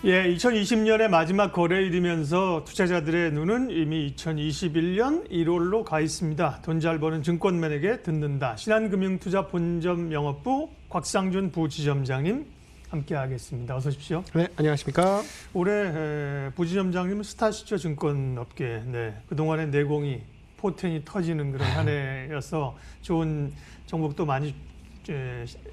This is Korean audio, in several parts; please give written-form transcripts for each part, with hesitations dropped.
예, 2020년의 마지막 거래일이면서 투자자들의 눈은 이미 2021년 1월로 가 있습니다. 돈 잘 버는 증권맨에게 듣는다. 신한금융투자 본점 영업부 곽상준 부지점장님 함께하겠습니다. 어서 오십시오. 네, 안녕하십니까. 올해 부지점장님은 스타시죠 증권업계. 네, 그동안의 내공이 포텐이 터지는 그런 한 해여서 좋은 정보도 많이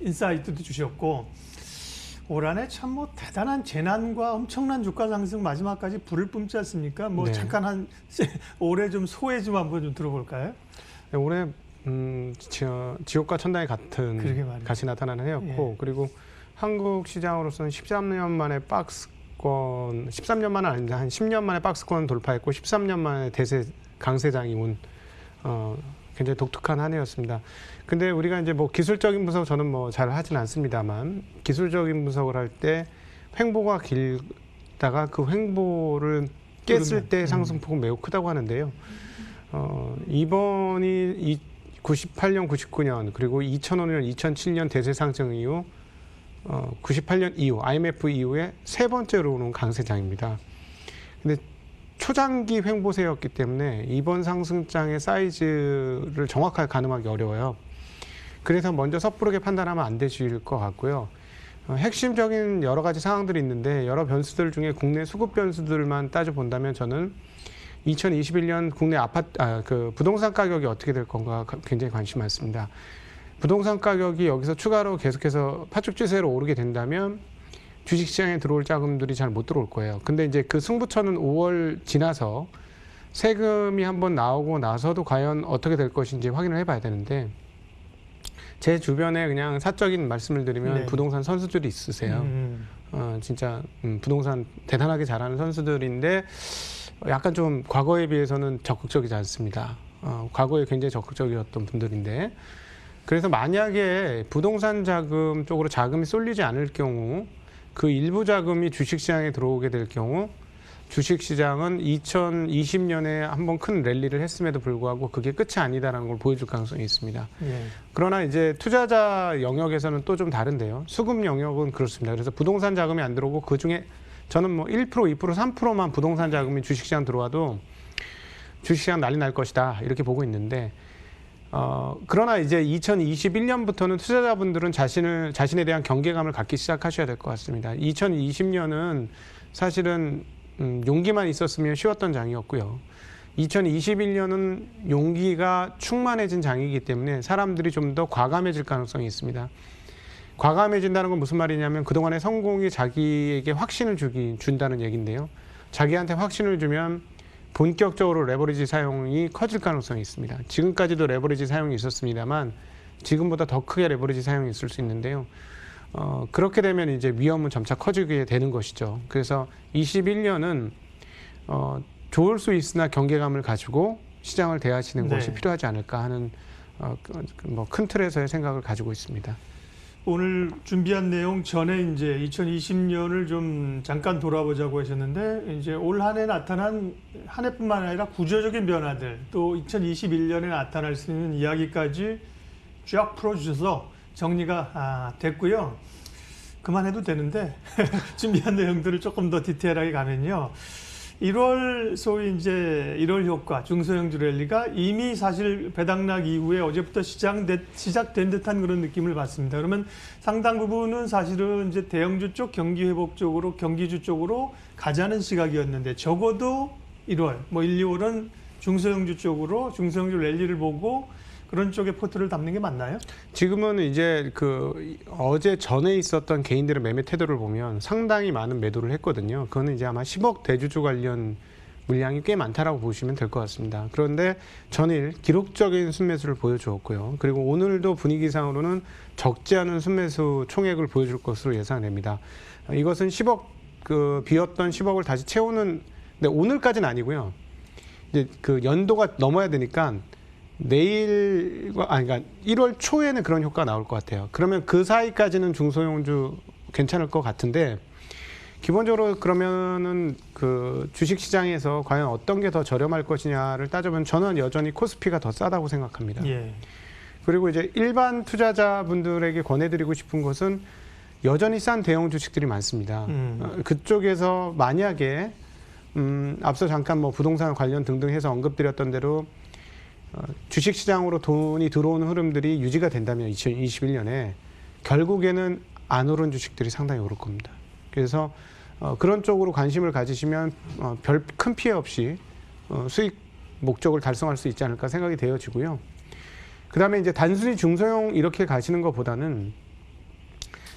인사이트도 주셨고 올 한해 참 뭐 대단한 재난과 엄청난 주가 상승 마지막까지 불을 뿜지 않습니까? 뭐 네. 잠깐 올해 좀 소회 좀 한번 좀 들어볼까요? 네, 올해 지옥과 천당이 같은 같이 나타나는 해였고, 예. 그리고 한국 시장으로서는 13년 만에 박스권, 13년만은 아닌데 한 10년 만에 박스권 돌파했고 13년 만에 대세 강세장이 온 굉장히 독특한 한 해였습니다. 근데 우리가 이제 뭐 기술적인 분석 저는 뭐 잘 하진 않습니다만 기술적인 분석을 할 때 횡보가 길다가 그 횡보를 깼을 때 상승폭은 매우 크다고 하는데요. 이번이 98년, 99년 그리고 2005년, 2007년 대세 상승 이후 98년 이후 IMF 이후에 세 번째로 오는 강세장입니다. 근데 초장기 횡보세였기 때문에 이번 상승장의 사이즈를 정확하게 가늠하기 어려워요. 그래서 먼저 섣부르게 판단하면 안 되실 것 같고요. 핵심적인 여러 가지 상황들이 있는데 여러 변수들 중에 국내 수급 변수들만 따져본다면 저는 2021년 국내 부동산 가격이 어떻게 될 건가 굉장히 관심이 많습니다. 부동산 가격이 여기서 추가로 계속해서 파축지세로 오르게 된다면 주식시장에 들어올 자금들이 잘 못 들어올 거예요. 근데 이제 그 승부처는 5월 지나서 세금이 한번 나오고 나서도 과연 어떻게 될 것인지 확인을 해봐야 되는데 제 주변에 그냥 사적인 말씀을 드리면 네. 부동산 선수들이 있으세요. 진짜 부동산 대단하게 잘하는 선수들인데 약간 좀 과거에 비해서는 적극적이지 않습니다. 과거에 굉장히 적극적이었던 분들인데 그래서 만약에 부동산 자금 쪽으로 자금이 쏠리지 않을 경우 그 일부 자금이 주식시장에 들어오게 될 경우 주식시장은 2020년에 한번 큰 랠리를 했음에도 불구하고 그게 끝이 아니다라는 걸 보여줄 가능성이 있습니다. 예. 그러나 이제 투자자 영역에서는 또 좀 다른데요. 수급 영역은 그렇습니다. 그래서 부동산 자금이 안 들어오고 그중에 저는 뭐 1%, 2%, 3%만 부동산 자금이 주식시장 들어와도 주식시장 난리 날 것이다 이렇게 보고 있는데 그러나 이제 2021년부터는 투자자분들은 자신에 대한 경계감을 갖기 시작하셔야 될 것 같습니다. 2020년은 사실은 용기만 있었으면 쉬웠던 장이었고요. 2021년은 용기가 충만해진 장이기 때문에 사람들이 좀 더 과감해질 가능성이 있습니다. 과감해진다는 건 무슨 말이냐면 그동안의 성공이 자기에게 확신을 준다는 얘기인데요. 자기한테 확신을 주면 본격적으로 레버리지 사용이 커질 가능성이 있습니다. 지금까지도 레버리지 사용이 있었습니다만 지금보다 더 크게 레버리지 사용이 있을 수 있는데요. 그렇게 되면 이제 위험은 점차 커지게 되는 것이죠. 그래서 21년은 좋을 수 있으나 경계감을 가지고 시장을 대하시는 네. 것이 필요하지 않을까 하는 뭐 큰 틀에서의 생각을 가지고 있습니다. 오늘 준비한 내용 전에 이제 2020년을 좀 잠깐 돌아보자고 하셨는데 이제 올 한해 나타난 한 해뿐만 아니라 구조적인 변화들 또 2021년에 나타날 수 있는 이야기까지 쫙 풀어주셔서 정리가 됐고요. 그만해도 되는데 준비한 내용들을 조금 더 디테일하게 가면요. 1월 소위 이제 1월 효과 중소형주 랠리가 이미 사실 배당락 이후에 어제부터 시작된 듯한 그런 느낌을 받습니다. 그러면 상당 부분은 사실은 이제 대형주 쪽 경기 회복 쪽으로 경기주 쪽으로 가자는 시각이었는데 적어도 1월 뭐 1, 2월은 중소형주 쪽으로 중소형주 랠리를 보고 그런 쪽에 포트를 담는 게 맞나요? 지금은 이제 어제 전에 있었던 개인들의 매매 태도를 보면 상당히 많은 매도를 했거든요. 그거는 이제 아마 10억 대주주 관련 물량이 꽤 많다라고 보시면 될 것 같습니다. 그런데 전일 기록적인 순매수를 보여주었고요. 그리고 오늘도 분위기상으로는 적지 않은 순매수 총액을 보여줄 것으로 예상됩니다. 이것은 10억 비었던 10억을 다시 채우는 근데 오늘까지는 아니고요. 이제 그 연도가 넘어야 되니까 그러니까 1월 초에는 그런 효과가 나올 것 같아요. 그러면 그 사이까지는 중소형주 괜찮을 것 같은데 기본적으로 그러면은 그 주식시장에서 과연 어떤 게 더 저렴할 것이냐를 따져보면 저는 여전히 코스피가 더 싸다고 생각합니다. 예. 그리고 이제 일반 투자자분들에게 권해드리고 싶은 것은 여전히 싼 대형 주식들이 많습니다. 그쪽에서 만약에 앞서 잠깐 뭐 부동산 관련 등등 해서 언급드렸던 대로 주식시장으로 돈이 들어오는 흐름들이 유지가 된다면 2021년에 결국에는 안 오른 주식들이 상당히 오를 겁니다. 그래서 그런 쪽으로 관심을 가지시면 별 큰 피해 없이 수익 목적을 달성할 수 있지 않을까 생각이 되어지고요. 그다음에 이제 단순히 중소형 이렇게 가시는 것보다는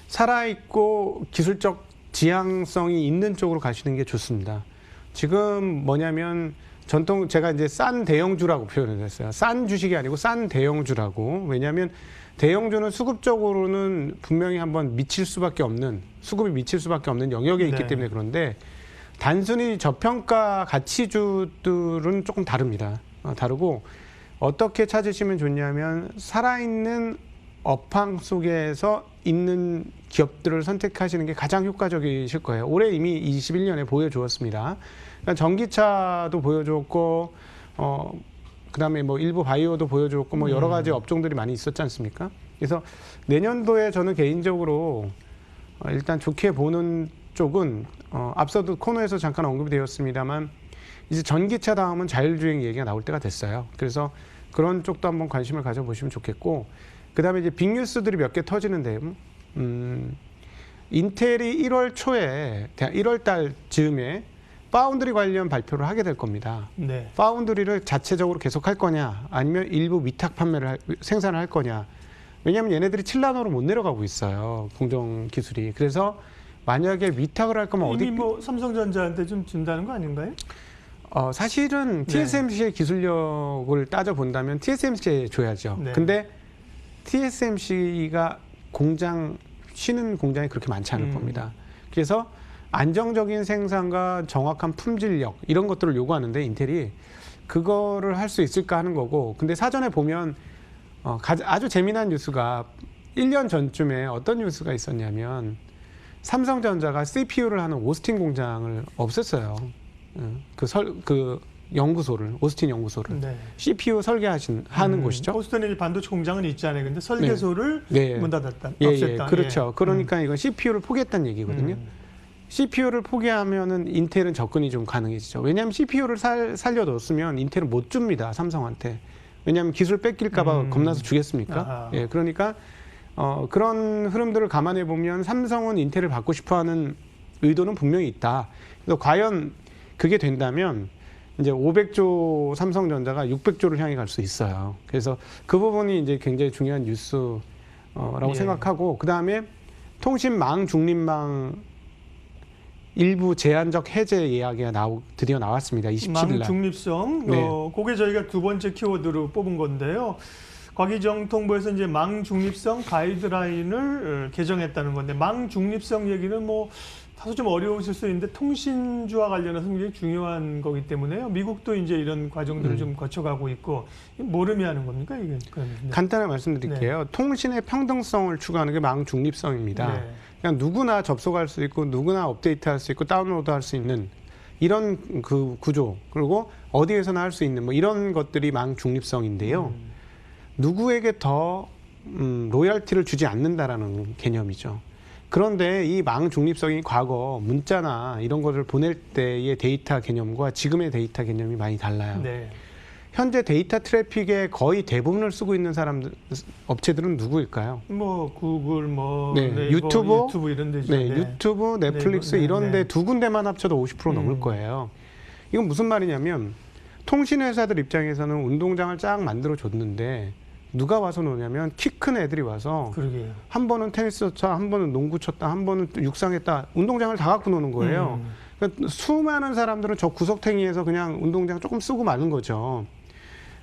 살아있고 기술적 지향성이 있는 쪽으로 가시는 게 좋습니다. 지금 뭐냐면 전통 제가 이제 싼 대형주라고 표현을 했어요. 싼 주식이 아니고 싼 대형주라고. 왜냐하면 대형주는 수급적으로는 분명히 한번 수급이 미칠 수밖에 없는 영역에 있기 네. 때문에 그런데 단순히 저평가 가치주들은 조금 다릅니다. 다르고 어떻게 찾으시면 좋냐면 살아있는 업황 속에서 있는 기업들을 선택하시는 게 가장 효과적이실 거예요. 올해 이미 21년에 보여주었습니다. 그러니까 전기차도 보여줬고, 그다음에 뭐 일부 바이오도 보여줬고, 뭐 여러 가지 업종들이 많이 있었지 않습니까? 그래서 내년도에 저는 개인적으로 일단 좋게 보는 쪽은 앞서도 코너에서 잠깐 언급이 되었습니다만 이제 전기차 다음은 자율주행 얘기가 나올 때가 됐어요. 그래서 그런 쪽도 한번 관심을 가져보시면 좋겠고, 그다음에 이제 빅뉴스들이 몇 개 터지는데 인텔이 1월 초에 1월 달 즈음에 파운드리 관련 발표를 하게 될 겁니다. 네. 파운드리를 자체적으로 계속 할 거냐, 아니면 일부 위탁 판매를 생산을 할 거냐. 왜냐하면 얘네들이 7나노로 못 내려가고 있어요. 공정 기술이. 그래서 만약에 위탁을 할 거면 이미 뭐 삼성전자한테 좀 준다는 거 아닌가요? 사실은 네. TSMC의 기술력을 따져 본다면 TSMC에 줘야죠. 네. 근데 TSMC가 쉬는 공장이 그렇게 많지 않을 겁니다. 그래서 안정적인 생산과 정확한 품질력 이런 것들을 요구하는데 인텔이 그거를 할 수 있을까 하는 거고, 근데 사전에 보면 아주 재미난 뉴스가 1년 전쯤에 어떤 뉴스가 있었냐면 삼성전자가 CPU를 하는 오스틴 공장을 없앴어요. 그 연구소를, 오스틴 연구소를. 네. CPU 하는 곳이죠. 보스턴에 반도체 공장은 있잖아요. 근데 설계소를 네. 문 닫았다. 예, 없앴다. 그렇죠. 그러니까 이건 CPU를 포기했다는 얘기거든요. CPU를 포기하면은 인텔은 접근이 좀 가능해지죠. 왜냐하면 CPU를 살려뒀으면 인텔은 못 줍니다, 삼성한테. 왜냐하면 기술 뺏길까봐 겁나서 주겠습니까? 아하. 예, 그러니까 그런 흐름들을 감안해 보면 삼성은 인텔을 받고 싶어하는 의도는 분명히 있다. 그래서 과연 그게 된다면 이제 500조 삼성전자가 600조를 향해 갈 수 있어요. 그래서 그 부분이 이제 굉장히 중요한 뉴스라고 예. 생각하고, 그 다음에 통신망 중립망 일부 제한적 해제 이야기가 드디어 나왔습니다. 27일 날. 망 중립성, 네. 그게 저희가 두 번째 키워드로 뽑은 건데요. 과기정통부에서 이제 망 중립성 가이드라인을 개정했다는 건데, 망 중립성 얘기는 뭐 다소 좀 어려우실 수 있는데 통신주와 관련해서 굉장히 중요한 거기 때문에요. 미국도 이제 이런 과정들을 좀 거쳐가고 있고, 뭘 의미하는 겁니까 이게? 네. 간단하게 말씀드릴게요. 통신의 평등성을 추구하는 게 망 중립성입니다. 네. 그냥 누구나 접속할 수 있고 누구나 업데이트할 수 있고 다운로드할 수 있는 이런 그 구조, 그리고 어디에서나 할 수 있는 뭐 이런 것들이 망 중립성인데요. 누구에게 더 로열티를 주지 않는다라는 개념이죠. 그런데 이 망 중립성이 과거 문자나 이런 것을 보낼 때의 데이터 개념과 지금의 데이터 개념이 많이 달라요. 네. 현재 데이터 트래픽의 거의 대부분을 쓰고 있는 업체들은 누구일까요? 뭐 구글, 뭐 네, 네이버, 유튜브 이런 데죠. 네, 유튜브, 넷플릭스 네이버, 이런 데 두 군데만 합쳐도 50% 넘을 거예요. 이건 무슨 말이냐면 통신회사들 입장에서는 운동장을 쫙 만들어 줬는데 누가 와서 노냐면 키 큰 애들이 와서 그러게요. 한 번은 테니스 쳤다, 한 번은 농구 쳤다, 한 번은 육상했다, 운동장을 다 갖고 노는 거예요. 그러니까 수많은 사람들은 저 구석탱이에서 그냥 운동장 조금 쓰고 마는 거죠.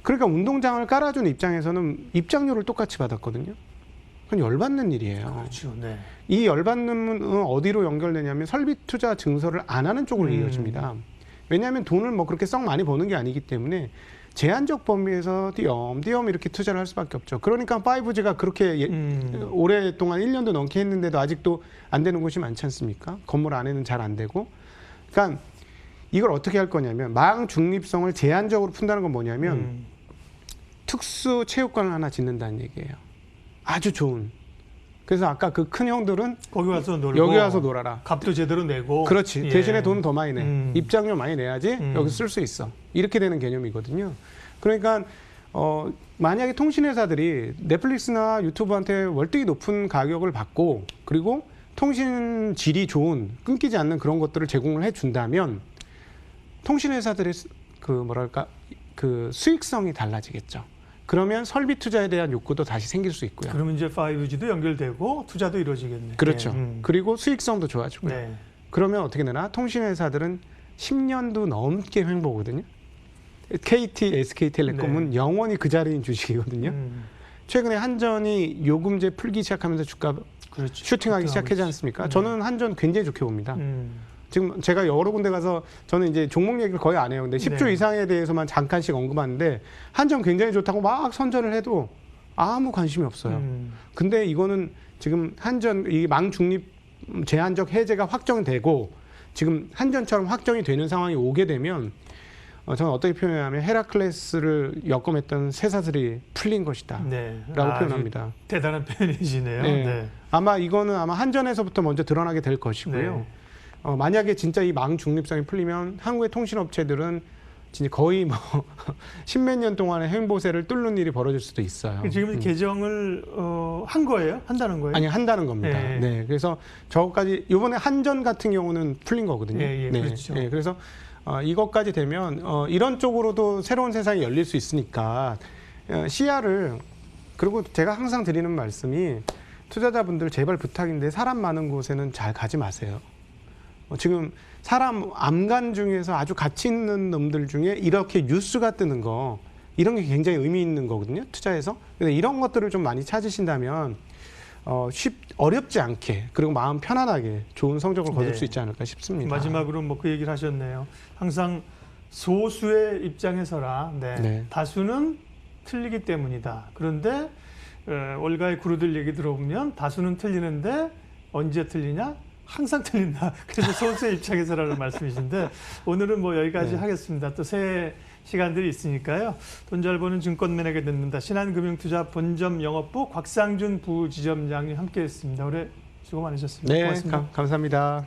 그러니까 운동장을 깔아준 입장에서는 입장료를 똑같이 받았거든요. 그건 열받는 일이에요. 그렇죠. 네. 이 열받는 어디로 연결되냐면 설비 투자 증서를 안 하는 쪽으로 이어집니다. 왜냐하면 돈을 뭐 그렇게 썩 많이 버는 게 아니기 때문에 제한적 범위에서 띄엄띄엄 이렇게 투자를 할 수밖에 없죠. 그러니까 5G가 그렇게 오랫동안 1년도 넘게 했는데도 아직도 안 되는 곳이 많지 않습니까? 건물 안에는 잘 안 되고. 그러니까 이걸 어떻게 할 거냐면 망 중립성을 제한적으로 푼다는 건 뭐냐면 특수 체육관을 하나 짓는다는 얘기예요. 아주 좋은. 그래서 아까 그 큰 형들은 거기 와서 놀고 여기 와서 놀아라. 값도 제대로 내고. 그렇지. 예. 대신에 돈 더 많이 내. 입장료 많이 내야지 여기서 쓸 수 있어. 이렇게 되는 개념이거든요. 그러니까 만약에 통신회사들이 넷플릭스나 유튜브한테 월등히 높은 가격을 받고 그리고 통신 질이 좋은 끊기지 않는 그런 것들을 제공을 해준다면 통신회사들의 그 수익성이 달라지겠죠. 그러면 설비 투자에 대한 욕구도 다시 생길 수 있고요. 그러면 이제 5G도 연결되고 투자도 이루어지겠네요. 그렇죠. 네. 그리고 수익성도 좋아지고요. 네. 그러면 어떻게 되나? 통신회사들은 10년도 넘게 횡보거든요. KT, SK텔레콤은 네. 영원히 그 자리인 주식이거든요. 최근에 한전이 요금제 풀기 시작하면서 주가 그렇죠. 슈팅하기 시작하지 않습니까? 저는 한전 굉장히 좋게 봅니다. 지금 제가 여러 군데 가서 저는 이제 종목 얘기를 거의 안 해요. 근데 10조 네. 이상에 대해서만 잠깐씩 언급하는데 한전 굉장히 좋다고 막 선전을 해도 아무 관심이 없어요. 근데 이거는 지금 한전 이 망중립 제한적 해제가 확정되고 지금 한전처럼 확정이 되는 상황이 오게 되면 저는 어떻게 표현하면 헤라클레스를 역검했던 쇠사슬이 풀린 것이다. 네. 라고 표현합니다. 대단한 표현이시네요. 네. 네. 아마 이거는 아마 한전에서부터 먼저 드러나게 될 것이고요. 네. 만약에 진짜 이 망중립성이 풀리면 한국의 통신업체들은 진짜 거의 뭐 십몇 년 동안의 행보세를 뚫는 일이 벌어질 수도 있어요. 지금 개정을 한 거예요? 한다는 거예요? 아니 한다는 겁니다. 예. 네, 그래서 저까지 이번에 한전 같은 경우는 풀린 거거든요. 예, 네, 그렇죠. 네, 그래서 이것까지 되면 이런 쪽으로도 새로운 세상이 열릴 수 있으니까 시야를 그리고 제가 항상 드리는 말씀이 투자자분들 제발 부탁인데 사람 많은 곳에는 잘 가지 마세요. 지금 사람 암간 중에서 아주 가치 있는 놈들 중에 이렇게 뉴스가 뜨는 거 이런 게 굉장히 의미 있는 거거든요. 투자에서. 근데 이런 것들을 좀 많이 찾으신다면 어렵지 않게 그리고 마음 편안하게 좋은 성적을 거둘 네. 수 있지 않을까 싶습니다. 마지막으로 뭐 그 얘기를 하셨네요. 항상 소수의 입장에서라 네. 다수는 틀리기 때문이다. 그런데 월가의 구루들 얘기 들어보면 다수는 틀리는데 언제 틀리냐? 항상 틀린다. 그래서 소수의 입장에서라는 말씀이신데 오늘은 뭐 여기까지 네. 하겠습니다. 또 새 시간들이 있으니까요. 돈 잘 버는 증권맨에게 듣는다. 신한금융투자 본점 영업부 곽상준 부지점장님 함께했습니다. 올해 수고 많으셨습니다. 네, 고맙습니다. 감사합니다.